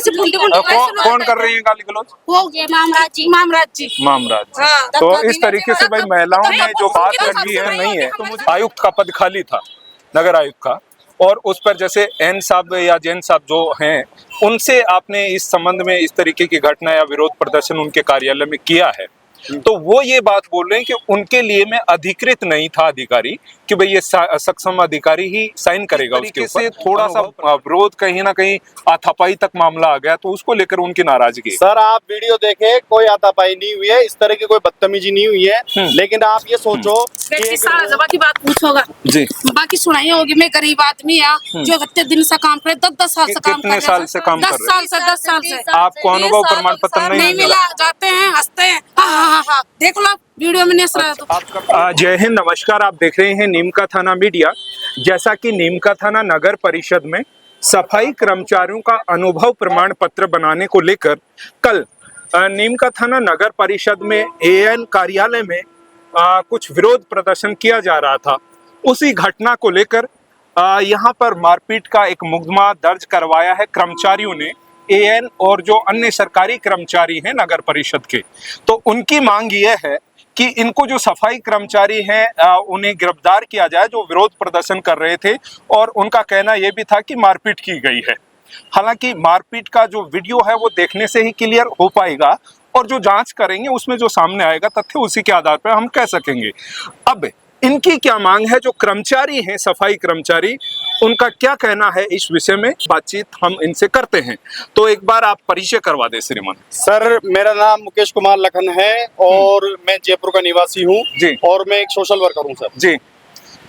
कौन कर रही है गाली गलौज? वो मामराज जी। मामराज। तो इस तरीके से भाई महिलाओं ने जो बात रखी है नहीं है। तो मुझे आयुक्त का पद खाली था, नगर आयुक्त का, और उस पर जैसे एन साहब या जैन साहब जो हैं उनसे आपने इस संबंध में इस तरीके की घटना या विरोध प्रदर्शन उनके कार्यालय में किया है, तो वो ये बात बोल रहे हैं कि उनके लिए मैं अधिकृत नहीं था अधिकारी कि भाई ये सक्षम अधिकारी ही साइन करेगा उसके ऊपर। थोड़ा सा विरोध कहीं ना कहीं हाथापाई तक मामला आ गया, तो उसको लेकर उनकी नाराजगी। सर आप वीडियो देखे, कोई हाथापाई नहीं हुई है, इस तरह की कोई बदतमीजी नहीं हुई है, लेकिन आप ये सोचो की बात पूछोगा जी, बाकी सुनाई होगी। मैं गरीब आदमी है जो इतने दिन से काम करे, 10 साल से काम कर रहे हैं। 10 साल से काम कर रहे हैं? 10 साल से। आपको अनुभव प्रमाण पत्र नहीं मिला? जाते हैं, हंसते हैं, हाँ देख लो वीडियो में नहीं। जय हिंद, नमस्कार। आप देख रहे हैं नीमका थाना मीडिया। जैसा कि नीमका थाना नगर परिषद में सफाई कर्मचारियों का अनुभव प्रमाण पत्र बनाने को लेकर कल नीमका थाना नगर परिषद में एएन कार्यालय में कुछ विरोध प्रदर्शन किया जा रहा था। उसी घटना को लेकर यहाँ पर मारपीट का एक मुकदमा दर्ज करवाया है कर्मचारियों ने, एएन और जो अन्य सरकारी कर्मचारी हैं नगर परिषद के। तो उनकी मांग यह है कि इनको जो सफाई कर्मचारी हैं उन्हें गिरफ्तार किया जाए जो विरोध प्रदर्शन कर रहे थे, और उनका कहना यह भी था कि मारपीट की गई है। हालांकि मारपीट का जो वीडियो है वो देखने से ही क्लियर हो पाएगा, और जो जांच करेंगे उसमें जो सामने आएगा तथ्य उसी के आधार पर हम कह सकेंगे। अब इनकी क्या मांग है, जो कर्मचारी हैं सफाई कर्मचारी, उनका क्या कहना है इस विषय में, बातचीत हम इनसे करते हैं। तो एक बार आप परिचय करवा दें श्रीमान। सर मेरा नाम मुकेश कुमार लखन है और मैं जयपुर का निवासी हूँ जी, और मैं एक सोशल वर्कर हूँ सर जी।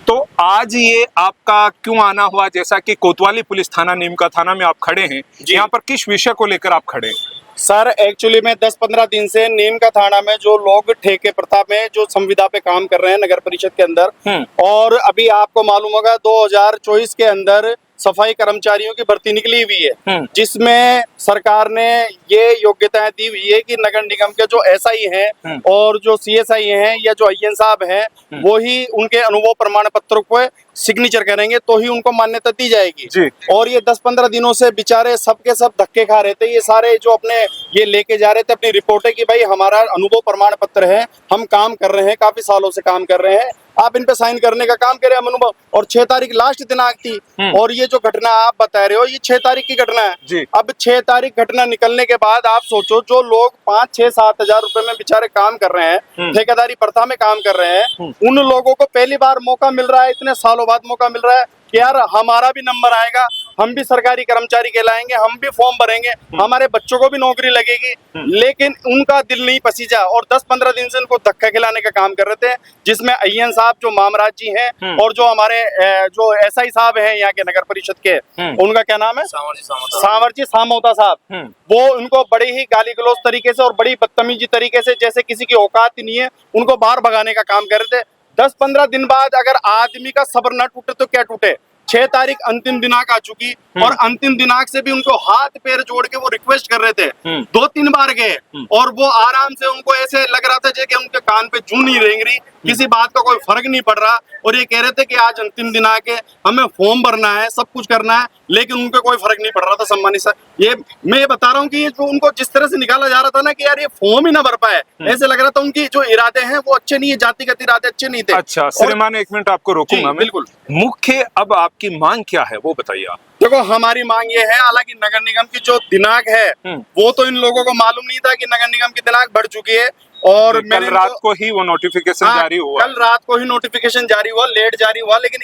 तो आज ये आपका क्यों आना हुआ, जैसा कि कोतवाली पुलिस थाना नीमका थाना में आप खड़े हैं, यहाँ पर किस विषय को लेकर आप खड़े हैं? सर एक्चुअली में 10-15 दिन से नीमका थाना में जो लोग ठेके प्रथा में जो संविदा पे काम कर रहे हैं नगर परिषद के अंदर, और अभी आपको मालूम होगा 2024 के अंदर सफाई कर्मचारियों की भर्ती निकली हुई है, जिसमें सरकार ने ये योग्यताएं दी हुई है कि नगर निगम के जो एसआई हैं और जो सीएसआई हैं या जो आईएन साहब हैं वो ही उनके अनुभव प्रमाण पत्रों को सिग्नेचर करेंगे तो ही उनको मान्यता दी जाएगी। और ये 10-15 दिनों से बेचारे सबके सब धक्के खा रहे थे, ये सारे जो अपने ये लेके जा रहे थे अपनी रिपोर्टें कि भाई हमारा अनुभव प्रमाण पत्र है, हम काम कर रहे हैं, काफी सालों से काम कर रहे हैं, आप इन पे साइन करने का काम करें हम अनुभव। और 6 तारीख लास्ट दिनांक थी, और ये जो घटना आप बता रहे हो ये 6 तारीख की घटना है। अब 6 तारीख घटना निकलने के बाद आप सोचो जो लोग 5-6-7 हजार रुपए में बेचारे काम कर रहे हैं, ठेकेदारी प्रथा में काम कर रहे हैं, उन लोगों को पहली बार मौका मिल रहा है, इतने सालों बाद मौका मिल रहा है कि यार हमारा भी नंबर आएगा, हम भी सरकारी कर्मचारी कहलाएंगे, हम भी फॉर्म भरेंगे, हमारे बच्चों को भी नौकरी लगेगी। लेकिन उनका दिल नहीं पसीजा और 10-15 दिन से उनको धक्का खिलाने का काम कर रहे थे, जिसमें अय्यन साहब जो मामराज जी हैं और जो हमारे जो एसआई साहब हैं यहाँ के नगर परिषद के, उनका क्या नाम है, सांवरजी सामोता साहब, वो उनको बड़े ही गाली गलौज तरीके से और बड़ी बदतमीजी तरीके से, जैसे किसी की औकात ही नहीं है, उनको बाहर भगाने का काम कर रहे थे। 10-15 दिन बाद अगर आदमी का सब्र न टूटे तो क्या टूटे। 6 तारीख अंतिम दिनांक आ चुकी और अंतिम दिनांक से भी उनको हाथ पैर जोड़ के वो रिक्वेस्ट कर रहे थे, 2-3 बार गए और वो आराम से, उनको ऐसे लग रहा था जैसे उनके कान पे जूं नहीं रेंग रही, किसी बात का कोई फर्क नहीं पड़ रहा, और ये कह रहे थे कि आज अंतिम दिनांक है, हमें फॉर्म भरना है, सब कुछ करना है, लेकिन उनको कोई फर्क नहीं पड़ रहा था। सम्मानित सर, ये मैं ये बता रहा हूँ कि ये जो उनको जिस तरह से निकाला जा रहा था ना कि यार ये फॉर्म ही ना भर पाए, ऐसे लग रहा था उनकी जो इरादे हैं वो अच्छे नहीं है, जातिगत इरादे अच्छे नहीं थे। अच्छा श्रीमान, 1 मिनट आपको रोकूंगा। बिल्कुल। मुख्य अब आपकी मांग क्या है वो बताइए आप। देखो हमारी मांग ये है, हालांकि नगर निगम की जो दिनांक है वो तो इन लोगों को मालूम नहीं था कि नगर निगम की दिनांक बढ़ चुकी है, और कल रात को ही वो नोटिफिकेशन जारी हुआ। कल रात को ही नोटिफिकेशन जारी हुआ, लेट जारी हुआ, लेकिन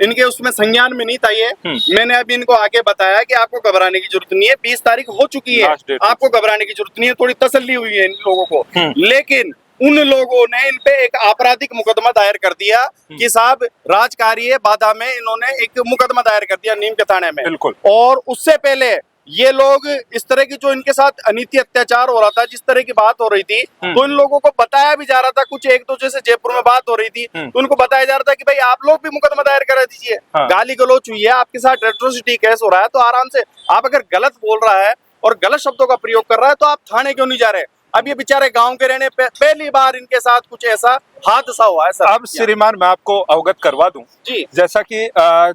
इनके उसमें संज्ञान में नहीं था ये। मैंने अभी इनको आगे बताया कि आपको घबराने की जरूरत नहीं है, 20 तारीख हो चुकी है, आपको घबराने की जरूरत नहीं है, थोड़ी तसल्ली हुई है इन लोगों को। लेकिन उन लोगों ने इन पे एक आपराधिक मुकदमा दायर कर दिया कि साहब राजकार्य बाधा में इन्होंने एक मुकदमा दायर कर दिया नीम के थाने में। बिल्कुल। और उससे पहले ये लोग इस तरह की जो इनके साथ अनिति अत्याचार हो रहा था, जिस तरह की बात हो रही थी, तो इन लोगों को बताया भी जा रहा था, कुछ एक दूसरे से जयपुर में बात हो रही थी तो उनको बताया जा रहा था कि भाई आप लोग भी मुकदमा दायर करा दीजिए। गाली गलौज हुई है, आपके साथ एट्रोसिटी केस हो रहा है, तो आराम से, आप अगर गलत बोल रहा है और गलत शब्दों का प्रयोग कर रहा है तो आप थाने क्यों नहीं जा रहे। अब ये बेचारे गांव के रहने पहली बार इनके साथ कुछ ऐसा हादसा हुआ है सर। अब श्रीमान मैं आपको अवगत करवा दूं जी जैसा कि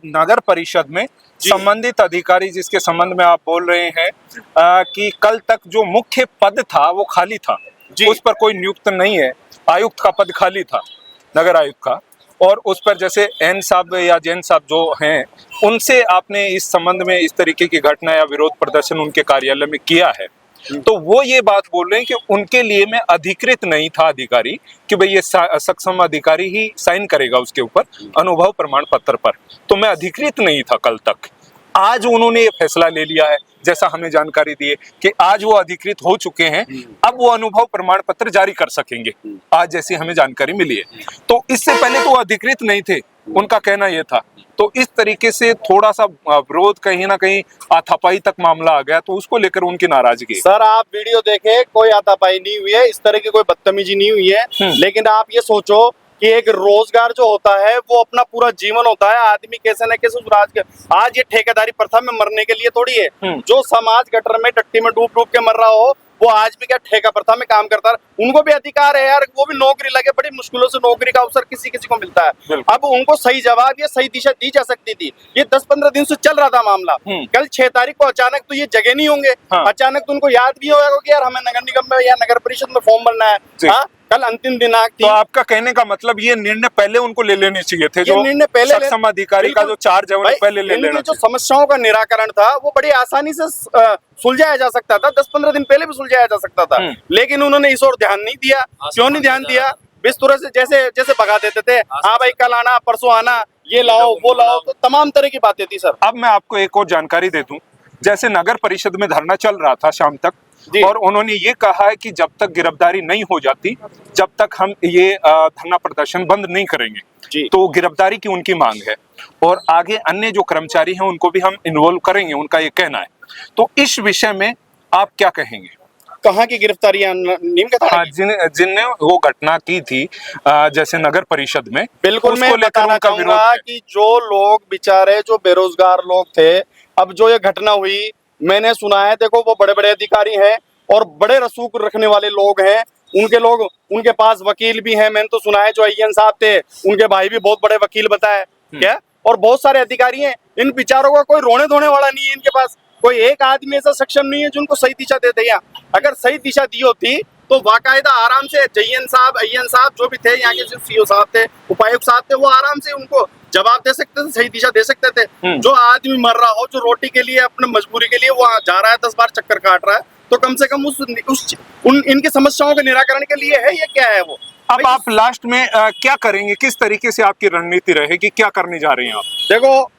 नगर परिषद में संबंधित अधिकारी जिसके संबंध में आप बोल रहे हैं कि कल तक जो मुख्य पद था वो खाली था, जी। उस पर कोई नियुक्त नहीं है, आयुक्त का पद खाली था, नगर आयुक्त का, और उस पर जैसे एन साहब या जैन साहब जो हैं उनसे आपने इस संबंध में इस तरीके की घटना या विरोध प्रदर्शन उनके कार्यालय में किया है, तो वो ये बात बोल रहे हैं कि उनके लिए मैं अधिकृत नहीं था अधिकारी कि भाई ये सक्षम अधिकारी ही साइन करेगा उसके ऊपर अनुभव प्रमाण पत्र पर, तो मैं अधिकृत नहीं था कल तक। आज उन्होंने ये फैसला ले लिया है जैसा हमें जानकारी दी है कि आज वो अधिकृत हो चुके हैं, अब वो अनुभव प्रमाण पत्र जारी कर सकेंगे, आज जैसी हमें जानकारी मिली है। तो इससे पहले तो वो अधिकृत नहीं थे, उनका कहना ये था। तो इस तरीके से थोड़ा सा विरोध कहीं ना कहीं हाथापाई तक मामला आ गया, तो उसको लेकर उनकी नाराजगी। सर आप वीडियो देखे, कोई हाथापाई नहीं हुई है, इस तरह की कोई बदतमीजी नहीं हुई है, लेकिन आप ये सोचो कि एक रोजगार जो होता है वो अपना पूरा जीवन होता है, आदमी कैसे न कैसे आज ये ठेकेदारी प्रथा में मरने के लिए थोड़ी है। जो समाज गटर में टट्टी में डूब डूब के मर रहा हो वो आज भी क्या ठेका प्रथा में काम करता है, उनको भी अधिकार है यार, वो भी नौकरी लगे, बड़ी मुश्किलों से नौकरी का अवसर किसी किसी को मिलता है। अब उनको सही जवाब या सही दिशा दी जा सकती थी, ये 10-15 दिन से चल रहा था मामला। कल 6 तारीख को अचानक तो ये जगह नहीं होंगे, अचानक तो उनको याद भी होगा कि यार हमें नगर निगम में या नगर परिषद में फॉर्म भरना है। हाँ, कल अंतिम दिनांक थी। तो आपका कहने का मतलब ये निर्णय पहले उनको ले लेने चाहिए थे, जो निर्णय पहले सक्षम अधिकारी का जो चार्ज है उन्हें पहले ले लेना जो समस्याओं का निराकरण था वो बड़ी आसानी से सुलझाया जा सकता था, 10-15 दिन पहले भी सुलझाया जा सकता था, लेकिन उन्होंने इस ओर ध्यान नहीं दिया। क्यों नहीं ध्यान दिया? बिस्तुरे से जैसे जैसे भगा देते थे, हाँ भाई कल आना, परसों आना, ये लाओ वो लाओ, तो तमाम तरह की बातें थी सर। अब मैं आपको एक और जानकारी दे दूं, जैसे नगर परिषद में धरना चल रहा था शाम तक, और उन्होंने ये कहा है कि जब तक गिरफ्तारी नहीं हो जाती जब तक हम ये धरना प्रदर्शन बंद नहीं करेंगे। तो गिरफ्तारी की उनकी मांग है, और आगे अन्य जो कर्मचारी हैं उनको भी हम इन्वॉल्व करेंगे, उनका ये कहना है। तो इस विषय में आप क्या कहेंगे? कहाँ की गिरफ्तारियां? नीम का थाना? जिनने वो घटना की थी जैसे नगर परिषद में, बिल्कुल मैं बताना चाहूंगा कि जो लोग बेचारे जो बेरोजगार लोग थे, अब जो ये घटना हुई मैंने सुना है, देखो वो बड़े बड़े अधिकारी हैं और बड़े रसूख रखने वाले लोग हैं, उनके पास वकील भी हैं। मैंने तो सुना है जो अय्यन साहब थे उनके भाई भी बहुत बड़े वकील बताए क्या, और बहुत सारे अधिकारी हैं। इन बेचारों का कोई रोने धोने वाला नहीं है, इनके पास कोई एक आदमी ऐसा सक्षम नहीं है जो उनको सही दिशा दे दे। अगर सही दिशा दी होती तो बाकायदा आराम से अय्यन साहब जो भी थे, यहाँ के सीओ साहब थे, उपायुक्त साहब थे, वो आराम से उनको जवाब दे सकते थे, सही दिशा दे सकते थे। जो आदमी मर रहा हो, जो रोटी के लिए अपने मजबूरी के लिए वो जा रहा है, 10 बार चक्कर काट रहा है, तो कम से कम इनकी समस्याओं के निराकरण के लिए है, ये क्या है वो। अब आप लास्ट में क्या करेंगे, किस तरीके से आपकी रणनीति रहेगी, क्या करने जा रहे हैं आप? देखो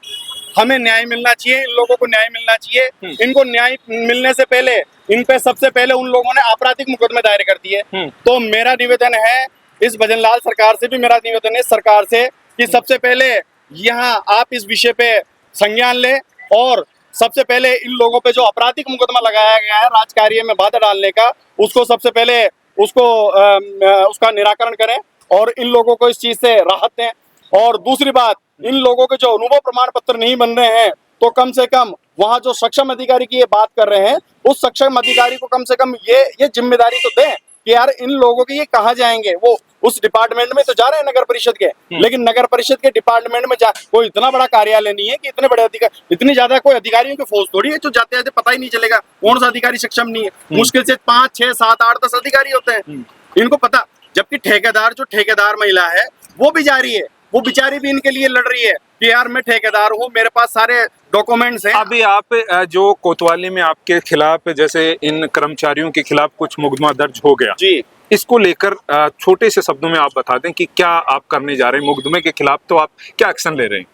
हमें न्याय मिलना चाहिए, इन लोगों को न्याय मिलना चाहिए। इनको न्याय मिलने से पहले इन पे सबसे पहले उन लोगों ने आपराधिक मुकदमे दायर कर दिए। तो मेरा निवेदन है, इस भजनलाल सरकार से भी मेरा निवेदन है सरकार से, कि सबसे पहले यहाँ आप इस विषय पे संज्ञान लें, और सबसे पहले इन लोगों पे जो आपराधिक मुकदमा लगाया गया है राजकार्य में बाधा डालने का, उसको सबसे पहले उसका निराकरण करें और इन लोगों को इस चीज से राहत दें। और दूसरी बात, इन लोगों के जो अनुभव प्रमाण पत्र नहीं बन रहे हैं, तो कम से कम वहाँ जो सक्षम अधिकारी की ये बात कर रहे हैं, उस सक्षम अधिकारी को कम से कम ये जिम्मेदारी तो दें कि यार इन लोगों के ये कहाँ जाएंगे। वो उस डिपार्टमेंट में तो जा रहे हैं नगर परिषद के, लेकिन नगर परिषद के डिपार्टमेंट में कोई इतना बड़ा कार्यालय नहीं है कि इतने बड़े अधिकारी, इतनी ज्यादा कोई अधिकारियों की फौज थोड़ी है जो जाते जाते पता ही नहीं चलेगा कौन सा अधिकारी सक्षम नहीं है। मुश्किल से 5, 6, 7, 8, 10 अधिकारी होते हैं, इनको पता। जबकि ठेकेदार महिला है वो भी जा रही है, वो बेचारी भी इनके लिए लड़ रही है कि यार मैं ठेकेदार हूँ, मेरे पास सारे डॉक्यूमेंट्स हैं। अभी आप जो कोतवाली में आपके खिलाफ, जैसे इन कर्मचारियों के खिलाफ कुछ मुकदमा दर्ज हो गया जी, इसको लेकर छोटे से शब्दों में आप बता दें कि क्या आप करने जा रहे हैं मुकदमे के खिलाफ, तो आप क्या एक्शन ले रहे हैं?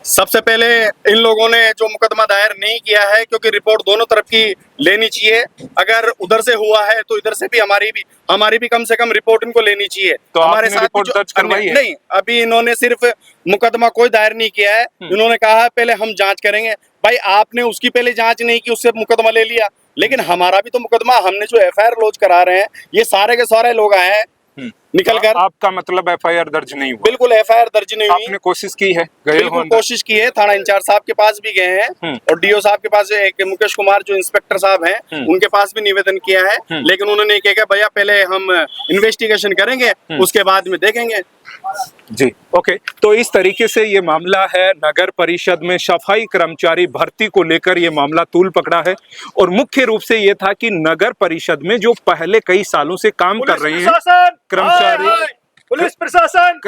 सबसे पहले इन लोगों ने जो मुकदमा दायर नहीं किया है, क्योंकि रिपोर्ट दोनों तरफ की लेनी चाहिए। अगर उधर से हुआ है तो इधर से भी हमारी भी कम से कम रिपोर्ट इनको लेनी चाहिए। तो हमारे साथ रिपोर्ट दर्ज करवाई है? नहीं, अभी इन्होंने सिर्फ मुकदमा कोई दायर नहीं किया है। इन्होंने कहा है पहले हम जांच करेंगे। भाई आपने उसकी पहले जांच नहीं की, उससे मुकदमा ले लिया, लेकिन हमारा भी तो मुकदमा, हमने जो FIR लॉन्च करा रहे हैं, ये सारे के सारे लोग आए हैं निकल कर। आपका मतलब एफआईआर दर्ज नहीं हुआ? बिल्कुल एफआईआर दर्ज नहीं हुई। आपने कोशिश की है, गए हो बिल्कुल अंदर? कोशिश की है, थाना इंचार्ज साहब के पास भी गए हैं और डीओ साहब के पास, एक मुकेश कुमार जो इंस्पेक्टर साहब हैं उनके पास भी निवेदन किया है, लेकिन उन्होंने कहा कि भैया पहले हम इन्वेस्टिगेशन करेंगे, उसके बाद में देखेंगे। जी, ओके। तो इस तरीके से ये मामला है, नगर परिषद में सफाई कर्मचारी भर्ती को लेकर ये मामला तूल पकड़ा है। और मुख्य रूप से ये था कि नगर परिषद में जो पहले कई सालों से काम कर रहे हैं कर्मचारी, पुलिस प्रशासन,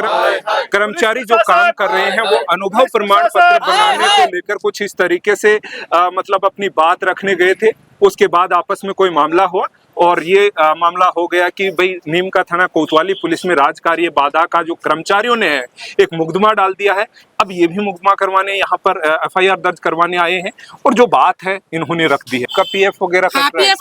कर्मचारी जो काम कर रहे हैं वो अनुभव प्रमाण पत्र बनाने को लेकर कुछ इस तरीके से मतलब अपनी बात रखने गए थे। उसके बाद आपस में कोई मामला हुआ और ये मामला हो गया कि भाई नीमका थाना कोतवाली पुलिस में राजकार्य बाधा का जो कर्मचारियों ने है एक मुकदमा डाल दिया है। अब ये भी मुकदमा करवाने यहाँ पर एफआईआर दर्ज करवाने आए हैं और जो बात है इन्होंने रख दी है। का पीएफ वगैरह हाँ, कट रहा है?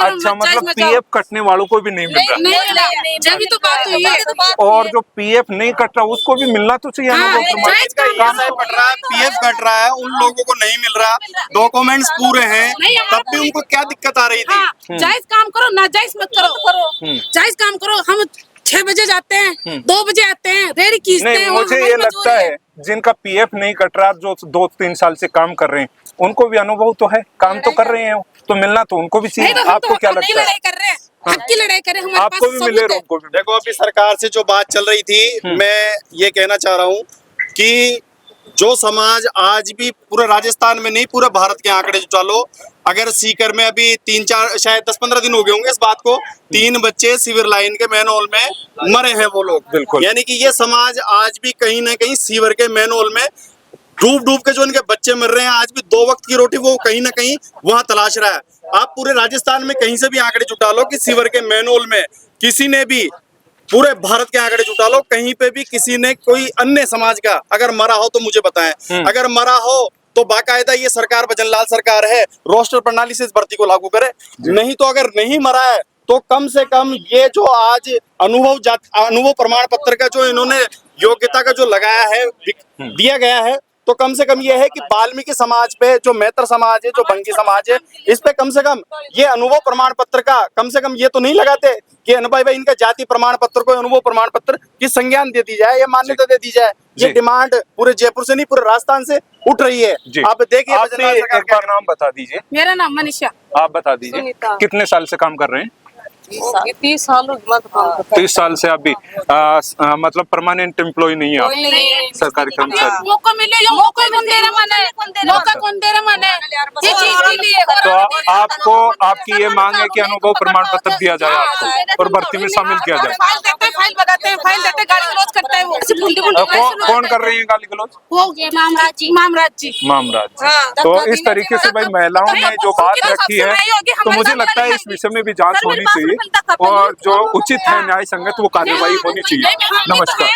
अच्छा, मतलब पीएफ कटने वालों को भी नहीं मिल रहा? नहीं, जब तो बात हुई है। और जो पीएफ नहीं कट रहा उसको भी मिलना तो चाहिए। हाँ, अनुभव प्रमाण जायज पत्र काम काम कट रहा है, पीएफ कट रहा है, उन लोगों को नहीं मिल रहा, डॉक्यूमेंट्स पूरे हैं, नहीं, तब भी उनको क्या दिक्कत आ रही थी? हाँ, जायज काम करो, नाजायज मत करो। जायज काम करो। हम 6 बजे जाते हैं, 2 बजे आते हैं, रेडी खींचते हैं। नहीं, मुझे ये लगता है जिनका पीएफ नहीं कट रहा, जो 2-3 साल से काम कर रहे हैं, उनको भी अनुभव तो है, काम तो कर रहे हैं, तो मिलना तो उनको भी चाहिए। आपको क्या लगता है? लड़ाई कर रहे हैं, हक की लड़ाई कर रहे हैं, हमारे आपको पास भी सबूत मिले है। उनको भी? देखो, अभी सरकार से जो बात चल रही थी, मैं ये कहना चाह रहा हूँ कि जो समाज आज भी पूरे राजस्थान में नहीं, पूरे भारत के आंकड़े जुटा लो, अगर सीकर में अभी 3-4 शायद 10-15 दिन हो गए होंगे इस बात को, 3 बच्चे सीवर लाइन के मैनहोल में मरे हैं वो लोग। बिल्कुल। यानी कि ये समाज आज भी कहीं ना कहीं सीवर के मैनहोल में डूब डूब के जो इनके बच्चे मर रहे हैं, आज भी 2 वक्त की रोटी वो कहीं ना कहीं वहां तलाश रहा है। आप पूरे राजस्थान में कहीं से भी आंकड़े जुटा लो कि सीवर के मैनहोल में किसी ने भी, पूरे भारत के आंकड़े जुटा लो, कहीं पे भी किसी ने कोई अन्य समाज का अगर मरा हो तो मुझे बताएं। अगर मरा हो तो बाकायदा ये सरकार भजनलाल सरकार है, रोस्टर प्रणाली से इस भर्ती को लागू करे। नहीं तो अगर नहीं मरा है तो कम से कम ये जो आज अनुभव प्रमाण पत्र का जो इन्होंने योग्यता का जो लगाया है, दिया गया है, तो कम से कम ये है कि वाल्मीकि समाज पे, जो मैत्र समाज है, जो बंगी समाज है, इस पे कम से कम ये अनुभव प्रमाण पत्र का कम से कम ये तो नहीं लगाते कि अनुभव भाई इनका जाति प्रमाण पत्र को अनुभव प्रमाण पत्र की संज्ञान दे दी जाए या मान्यता दे दी जाए। ये डिमांड पूरे जयपुर से नहीं, पूरे राजस्थान से उठ रही है। आप देखिए, आपने एक बार नाम बता दीजिए। मेरा नाम मनीषा। आप बता दीजिए, कितने साल से काम कर रहे हैं? 30 साल 30 साल से आप भी मतलब परमानेंट एम्प्लॉय नहीं है आप, सरकारी कर्मचारी? मौका मिले, ये मौका कौन दे रहा मन है? मौका कौन दे रहा मन है? ये चीज के लिए तो आपको, आपकी ये मांग है कि अनुभव प्रमाण पत्र दिया जाए आपको और भर्ती में शामिल किया जाए। फाइल देते हैं, फाइल लगाते हैं, फाइल देते हैं, गाली गलौज करता है वो। कौन कर रही है गाली गलौज? वो मामराज जी। मामराज। तो इस तरीके से भाई महिलाओं ने जो बात रखी है, तो मुझे लगता है इस विषय में भी जांच होनी चाहिए और जो उचित है, न्याय संगत वो कार्यवाही होनी चाहिए। नमस्कार।